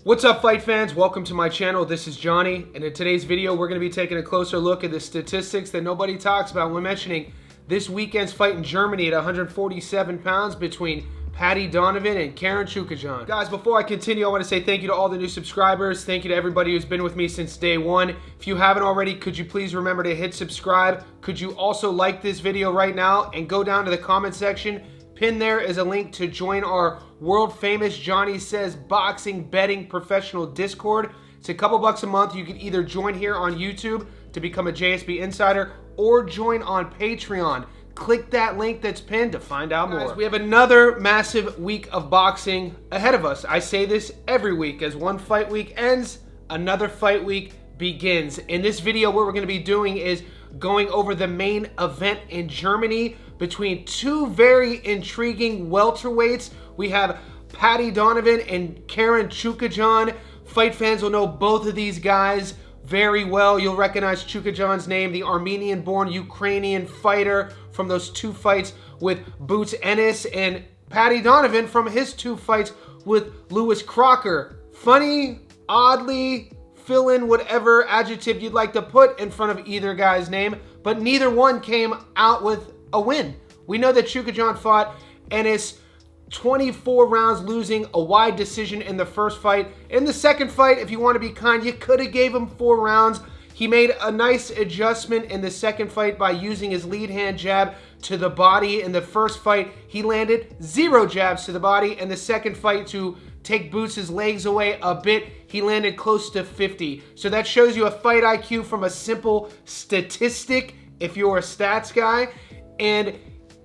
What's up, fight fans? Welcome to my channel. This is Johnny, and in today's video we're going to be taking a closer look at the statistics that nobody talks about when mentioning this weekend's fight in Germany at 147 pounds between Paddy Donovan and Chukhadzian. Guys, before I continue, I want to say thank you to all the new subscribers. Thank you to everybody who's been with me since day one. If you haven't already, could you please remember to hit subscribe? Could you also like this video right now and go down to the comment section? Pinned there is a link to join our world famous Johnny Says Boxing Betting Professional Discord. It's a couple bucks a month. You can either join here on YouTube to become a JSB Insider or join on Patreon. Click that link that's pinned to find out more. Guys, we have another massive week of boxing ahead of us. I say this every week. As one fight week ends, another fight week begins. In this video, what we're going to be doing is going over the main event in Germany between two very intriguing welterweights. We have Paddy Donovan and Chukhadzhian. Fight fans will know both of these guys very well. You'll recognize Chukhadzian's name, the Armenian-born Ukrainian fighter from those two fights with Boots Ennis, and Paddy Donovan from his two fights with Lewis Crocker. Funny, oddly, fill in whatever adjective you'd like to put in front of either guy's name, but neither one came out with a win. We know that Chukhadzian fought Ennis 24 rounds, losing a wide decision in the first fight. In the second fight, if you want to be kind, you could have gave him 4 rounds. He made a nice adjustment in the second fight by using his lead hand jab to the body. In the first fight, he landed 0 jabs to the body. In the second fight, to take Boots' legs away a bit, he landed close to 50. So that shows you a fight IQ from a simple statistic if you're a stats guy. And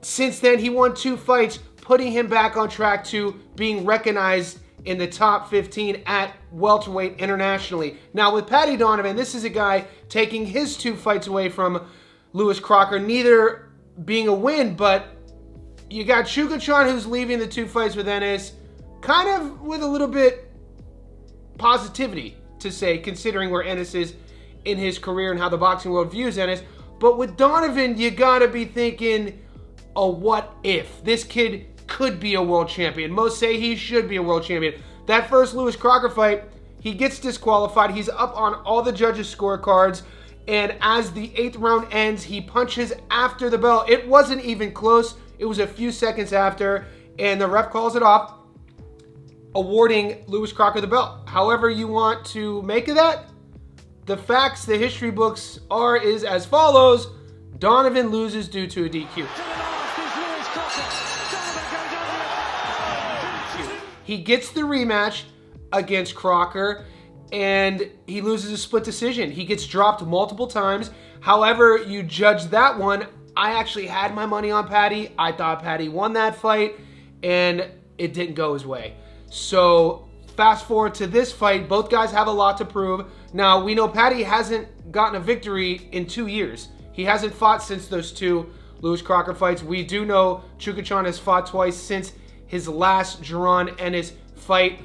since then, he won 2 fights, putting him back on track to being recognized in the top 15 at welterweight internationally. Now with Paddy Donovan, this is a guy taking his 2 fights away from Lewis Crocker, neither being a win, but you got Chukhadzian, who's leaving the 2 fights with Ennis, kind of with a little bit positivity to say, considering where Ennis is in his career and how the boxing world views Ennis. But with Donovan, you gotta be thinking, oh, what if? This kid could be a world champion. Most say he should be a world champion. That first Lewis Crocker fight, he gets disqualified. He's up on all the judges' scorecards. And as the 8th round ends, he punches after the bell. It wasn't even close. It was a few seconds after. And the ref calls it off, awarding Lewis Crocker the belt. However you want to make of that, the facts, the history books is as follows. Donovan loses due to a DQ. He gets the rematch against Crocker, and he loses a split decision. He gets dropped multiple times. However you judge that one, I actually had my money on Paddy. I thought Paddy won that fight, and it didn't go his way. So fast forward to this fight, both guys have a lot to prove. Now, we know Paddy hasn't gotten a victory in 2 years. He hasn't fought since those 2 Lewis Crocker fights. We do know Chukhadzian has fought twice since his last Gervon Ennis fight.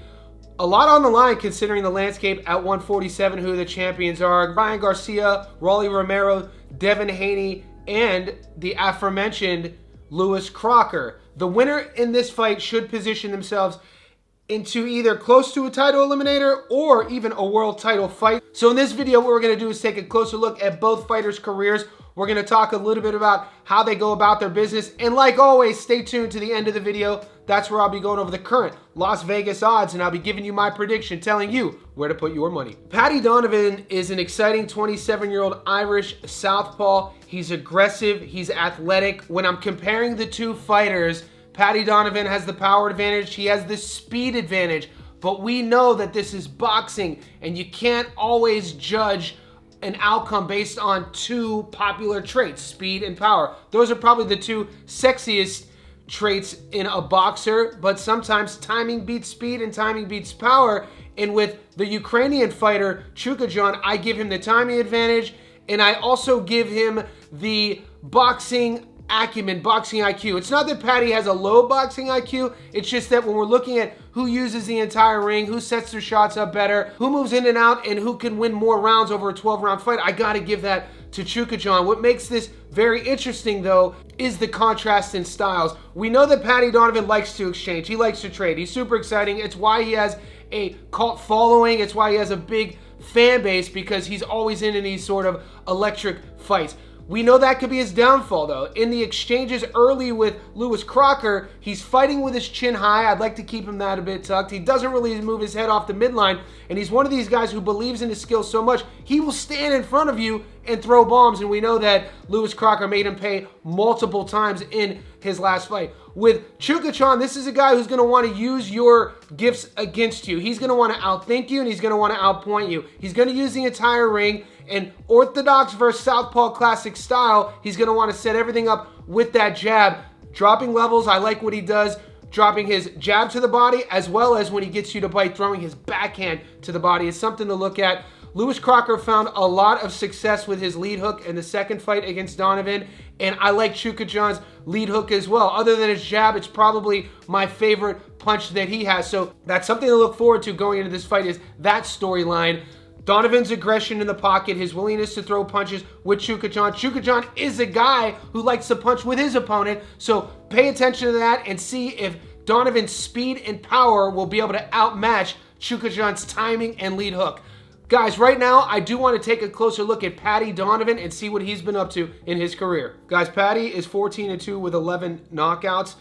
A lot on the line considering the landscape at 147, who the champions are. Ryangarcia, Rolly Romero, Devinhaney, and the aforementioned Lewis Crocker. The winner in this fight should position themselves into either close to a title eliminator or even a world title fight. So in this video, what we're going to do is take a closer look at both fighters' careers. We're going to talk a little bit about how they go about their business. And like always, stay tuned to the end of the video. That's where I'll be going over the current Las Vegas odds, and I'll be giving you my prediction, telling you where to put your money. Paddy Donovan is an exciting 27-year-old Irish southpaw. He's aggressive. He's athletic. When I'm comparing the 2 fighters, Paddy Donovan has the power advantage. He has the speed advantage. But we know that this is boxing, and you can't always judge an outcome based on 2 popular traits, speed and power. Those are probably the 2 sexiest traits in a boxer, but sometimes timing beats speed and timing beats power. And with the Ukrainian fighter, Chukhadzian, I give him the timing advantage, and I also give him the boxing acumen, boxing IQ. It's not that Paddy has a low boxing IQ, it's just that when we're looking at who uses the entire ring, who sets their shots up better, who moves in and out, and who can win more rounds over a 12-round fight, I gotta give that to Chukhadzian. What makes this very interesting, though, is the contrast in styles. We know that Paddy Donovan likes to exchange. He likes to trade. He's super exciting. It's why he has a cult following. It's why he has a big fan base, because he's always in these sort of electric fights. We know that could be his downfall, though. In the exchanges early with Lewis Crocker, he's fighting with his chin high. I'd like to keep him that a bit tucked. He doesn't really move his head off the midline, and he's one of these guys who believes in his skills so much, he will stand in front of you and throw bombs, and we know that Lewis Crocker made him pay multiple times in his last fight. With Chukhadzhian, this is a guy who's going to want to use your gifts against you. He's going to want to outthink you, and he's going to want to outpoint you. He's going to use the entire ring. And orthodox versus southpaw classic style, he's going to want to set everything up with that jab. Dropping levels, I like what he does. Dropping his jab to the body, as well as when he gets you to bite, throwing his backhand to the body is something to look at. Lewis Crocker found a lot of success with his lead hook in the second fight against Donovan, and I like Chukhadzhian's lead hook as well. Other than his jab, it's probably my favorite punch that he has. So that's something to look forward to going into this fight, is that storyline. Donovan's aggression in the pocket, his willingness to throw punches with Chukhadzian. Chukhadzhian is a guy who likes to punch with his opponent, so pay attention to that and see if Donovan's speed and power will be able to outmatch Chukhadzian's timing and lead hook. Guys, right now, I do want to take a closer look at Paddy Donovan and see what he's been up to in his career. Guys, Paddy is 14-2 with 11 knockouts.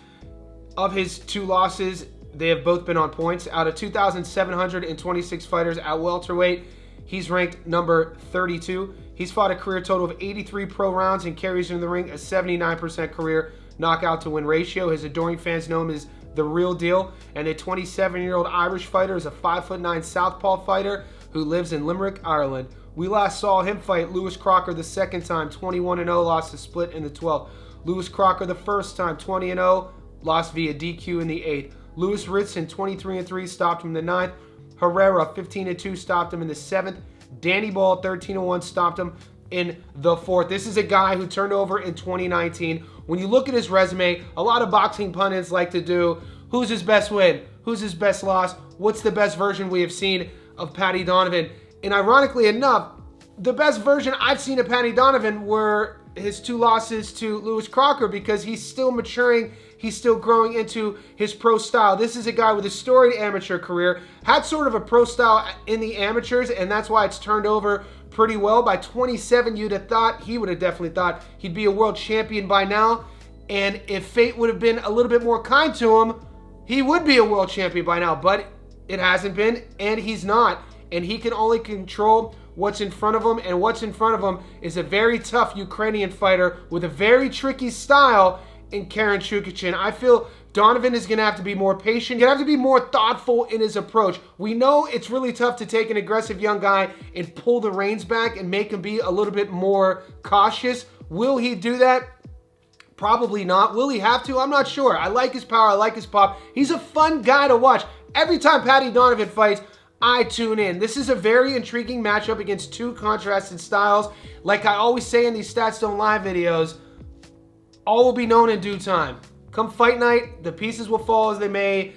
Of his 2 losses, they have both been on points. Out of 2,726 fighters at welterweight, he's ranked number 32. He's fought a career total of 83 pro rounds and carries in the ring a 79% career knockout to win ratio. His adoring fans know him as the real deal. And a 27-year-old Irish fighter is a 5'9" southpaw fighter who lives in Limerick, Ireland. We last saw him fight Lewis Crocker the second time, 21-0, lost a split in the 12th. Lewis Crocker the first time, 20-0, lost via DQ in the 8th. Lewis Ritson, 23-3, stopped him in the 9th. Herrera, 15-2, stopped him in the 7th. Danny Ball, 13-1, stopped him in the 4th. This is a guy who turned over in 2019. When you look at his resume, a lot of boxing pundits like to do, who's his best win? Who's his best loss? What's the best version we have seen of Paddy Donovan? And ironically enough, the best version I've seen of Paddy Donovan were his 2 losses to Lewis Crocker, because he's still maturing. He's still growing into his pro style. This is a guy with a storied amateur career, had sort of a pro style in the amateurs, and that's why it's turned over pretty well. By 27, you'd have thought, he would have definitely thought he'd be a world champion by now. And if fate would have been a little bit more kind to him, he would be a world champion by now, but it hasn't been, and he's not. And he can only control what's in front of him, and what's in front of him is a very tough Ukrainian fighter with a very tricky style in Chukhadzhian. I feel Donovan is going to have to be more patient. He's going to have to be more thoughtful in his approach. We know it's really tough to take an aggressive young guy and pull the reins back and make him be a little bit more cautious. Will he do that? Probably not. Will he have to? I'm not sure. I like his power. I like his pop. He's a fun guy to watch. Every time Paddy Donovan fights, I tune in. This is a very intriguing matchup against 2 contrasted styles. Like I always say in these Stats Don't Lie videos, all will be known in due time. Come fight night, the pieces will fall as they may,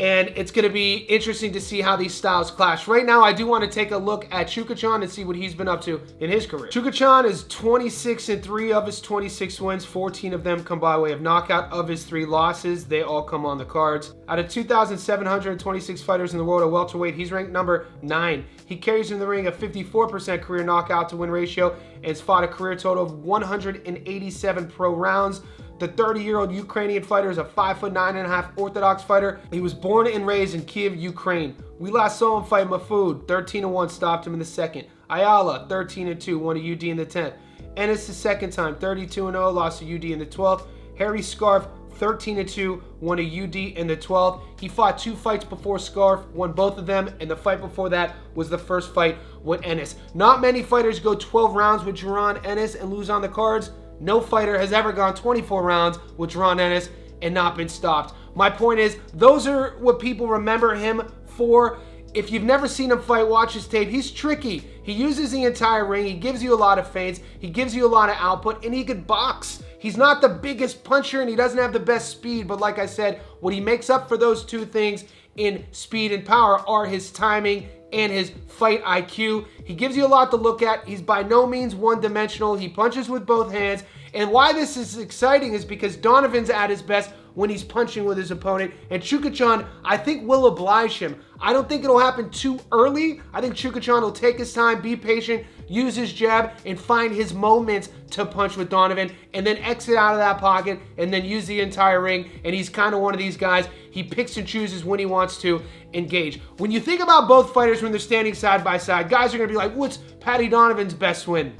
and it's going to be interesting to see how these styles clash. Right now, I do want to take a look at Chukhadzian and see what he's been up to in his career. Chukhadzian is 26-3 of his 26 wins. 14 of them come by way of knockout. Of his 3 losses, they all come on the cards. Out of 2,726 fighters in the world at welterweight, he's ranked number 9. He carries in the ring a 54% career knockout to win ratio and has fought a career total of 187 pro rounds. The 30-year-old Ukrainian fighter is a 5'9.5" orthodox fighter. He was born and raised in Kiev, Ukraine. We last saw him fight Mahfoud, 13-1, stopped him in the 2nd. Ayala, 13-2, won a UD in the 10th. Ennis the second time, 32-0, lost a UD in the 12th. Harry Scarf, 13-2, won a UD in the 12th. He fought 2 fights before Scarf, won both of them, and the fight before that was the first fight with Ennis. Not many fighters go 12 rounds with Jaron Ennis and lose on the cards. No fighter has ever gone 24 rounds with Jaron Ennis and not been stopped. My point is, those are what people remember him for. If you've never seen him fight, watch his tape. He's tricky. He uses the entire ring. He gives you a lot of feints. He gives you a lot of output, and he could box. He's not the biggest puncher, and he doesn't have the best speed, but like I said, what he makes up for those 2 things in speed and power are his timing and his fight IQ. He gives you a lot to look at. He's by no means one-dimensional. He punches with both hands. And why this is exciting is because Donovan's at his best when he's punching with his opponent. And Chukhadzhian, I think, will oblige him. I don't think it'll happen too early. I think Chukhadzian will take his time, be patient, use his jab, and find his moments to punch with Donovan, and then exit out of that pocket, and then use the entire ring. And he's kind of one of these guys. He picks and chooses when he wants to engage. When you think about both fighters when they're standing side by side, guys are going to be like, what's Paddy Donovan's best win?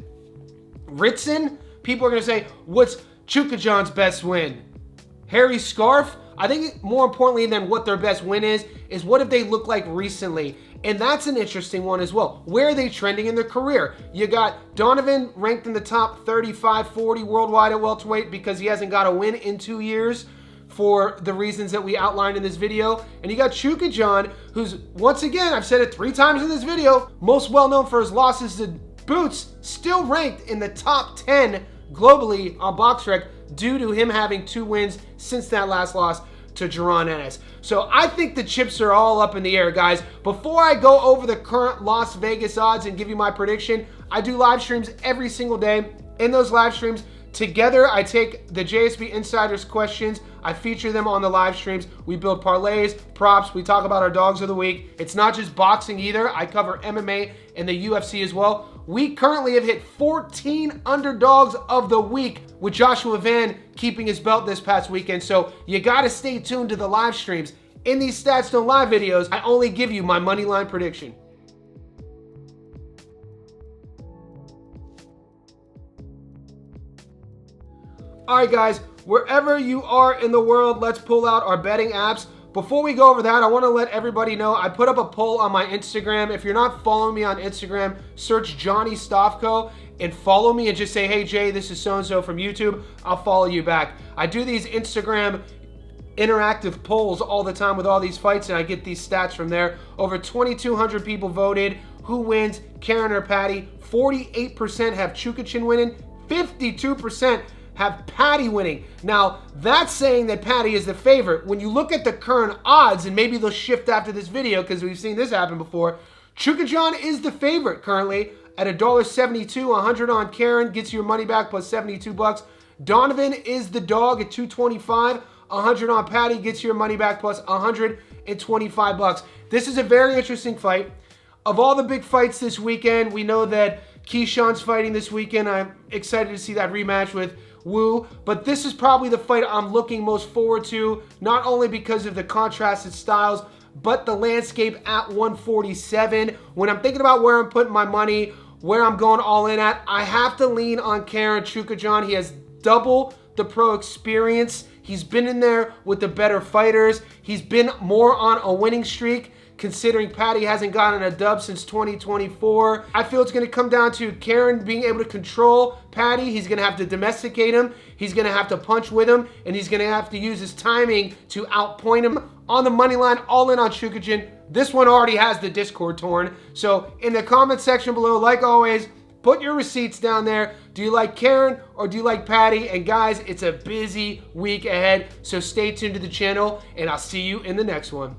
Ritson? People are going to say, what's Chukhadzhian's best win? Harry Scarf? I think more importantly than what their best win is what if they look like recently. And that's an interesting one as well. Where are they trending in their career? You got Donovan ranked in the top 35, 40 worldwide at welterweight because he hasn't got a win in 2 years for the reasons that we outlined in this video. And you got Chukhadzhian, who's, once again, I've said it 3 times in this video, most well known for his losses to Boots, still ranked in the top 10 globally on BoxRec due to him having 2 wins since that last loss to Gervontadavis. So I think the chips are all up in the air, guys. Before I go over the current Las Vegas odds and give you my prediction, I do live streams every single day. In those live streams, together I take the JSB Insiders questions, I feature them on the live streams. We build parlays, props, we talk about our dogs of the week. It's not just boxing either. I cover MMA and the UFC as well. We currently have hit 14 underdogs of the week with Joshua Van keeping his belt this past weekend. So you got to stay tuned to the live streams. In these Stats Don't Lie videos, I only give you my money line prediction. All right, guys, wherever you are in the world, let's pull out our betting apps. Before we go over that, I want to let everybody know I put up a poll on my Instagram. If you're not following me on Instagram, search Johnny Stofko and follow me and just say, hey, Jay, this is so-and-so from YouTube. I'll follow you back. I do these Instagram interactive polls all the time with all these fights, and I get these stats from there. Over 2,200 people voted. Who wins, Karen or Paddy? 48% have Chukhadzhian winning. 52% have Paddy winning. Now, that's saying that Paddy is the favorite. When you look at the current odds, and maybe they'll shift after this video because we've seen this happen before, Chukhadzian is the favorite currently at $1.72. 100 on Karen gets your money back plus 72 bucks. Donovan is the dog at $2.25. 100 on Paddy gets your money back plus 125 bucks. This is a very interesting fight. Of all the big fights this weekend, we know that Keyshawn's fighting this weekend. I'm excited to see that rematch with Wu, but this is probably the fight I'm looking most forward to, not only because of the contrasted styles, but the landscape at 147. When I'm thinking about where I'm putting my money, where I'm going all in at, I have to lean on Karen Chukhadzhian. He has double the pro experience. He's been in there with the better fighters. He's been more on a winning streak, considering Paddy hasn't gotten a dub since 2024. I feel it's going to come down to Karen being able to control Paddy. He's going to have to domesticate him. He's going to have to punch with him, and he's going to have to use his timing to outpoint him. On the money line, all in on Chukhadzhian. This one already has the Discord torn. So in the comment section below, like always, put your receipts down there. Do you like Karen or do you like Paddy? And guys, it's a busy week ahead, so stay tuned to the channel, and I'll see you in the next one.